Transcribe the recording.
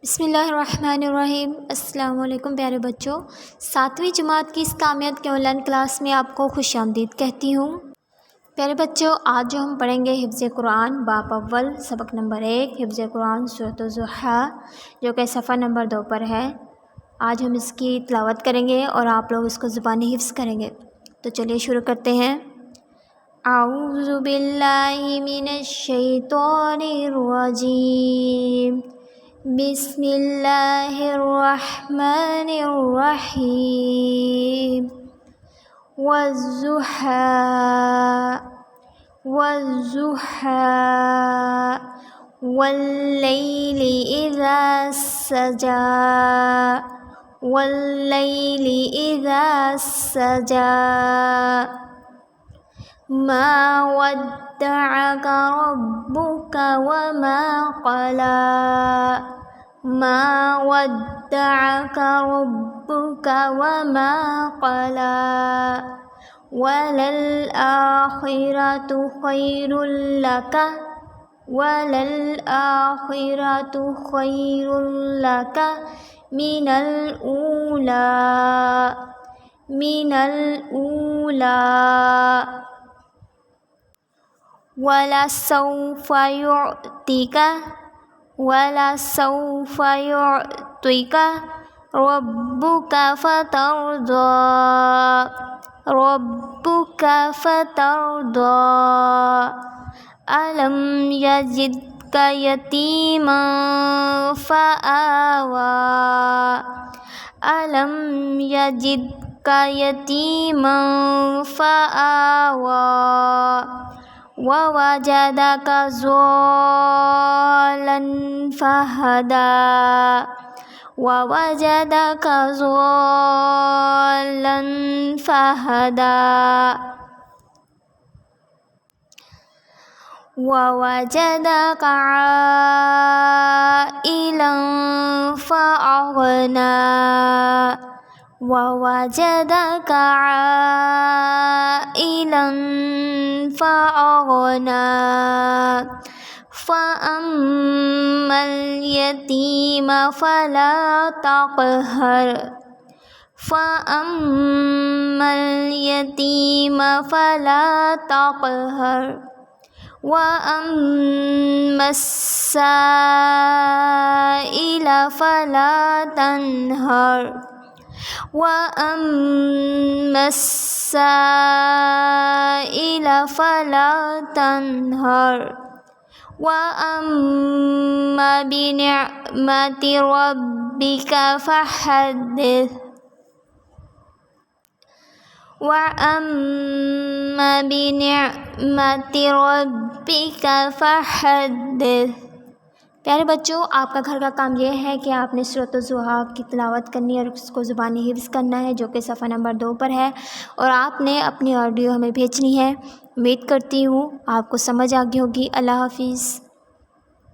बिस्मिल्लाहिर्रहमानिर्रहीम। अस्सलाम वालेकुम प्यारे बच्चों, 7वीं जमात की इस्लामियात के ऑनलाइन क्लास में आपको खुशामदीद कहती हूँ। प्यारे बच्चों, आज जो हम पढ़ेंगे हिफ्ज़ कुरान बाब अव्वल सबक नंबर 1 हिफ्ज़ कुरान सूरत ज़ुहा, जो कि सफ़ा नंबर 2 पर है। आज हम इसकी तिलावत करेंगे और आप लोग इसको ज़ुबानी हिफ्ज़ करेंगे। तो चलिए शुरू करते हैं। आऊज़ु बिल्लाहि मिनश शैतानिर रजीम, बिस्मिल्लाहिर्रहमानिर्रहीम। वज़्ज़ुहा वज़्ज़ुहा वल्लैलि इज़ा सजा वल्लैलि इज़ा सजा मा वद्दअका रब्बुका वमा क़ला मा वद्दअका रब्बुका वमा क़ला वलल आखिरतु खैरुल लका वलल आखिरतु खैरुल लका मिनल ऊला वलसौफ़ा युअतिका रब्बुका फतरदा अलम यजिदका यतीमन फ़आवा अलम यजिदका यतीमन फ़आवा ववजदका ज़ाल्लन फ़हदा ववजदका ज़ाल्लन फ़हदा ववजदका आइलन फ़अग़ना ववजदका आइलन फ़अग़ना फ़अम्मल यतीम फ़ला तक़हर फ़अम्मल यतीम फ़ला तक़हर वअम्मस साइल फ़ला तन्हर वअम्मस साइल फ़ला तन्हर वअम्मा बिनिअमति रब्बिका फ़हद्दिथ वअम्मा बिनिअमति रब्बिका फ़हद्दिथ। प्यारे बच्चों, आपका घर का काम यह है कि आपने सूरत ज़ुहा की तिलावत करनी है और उसको ज़ुबानी हिफ्ज़ करना है, जो कि सफ़ा नंबर 2 पर है, और आपने अपनी ऑडियो हमें भेजनी है। उम्मीद करती हूँ आपको समझ आ गई होगी। अल्लाह हाफ़िज़।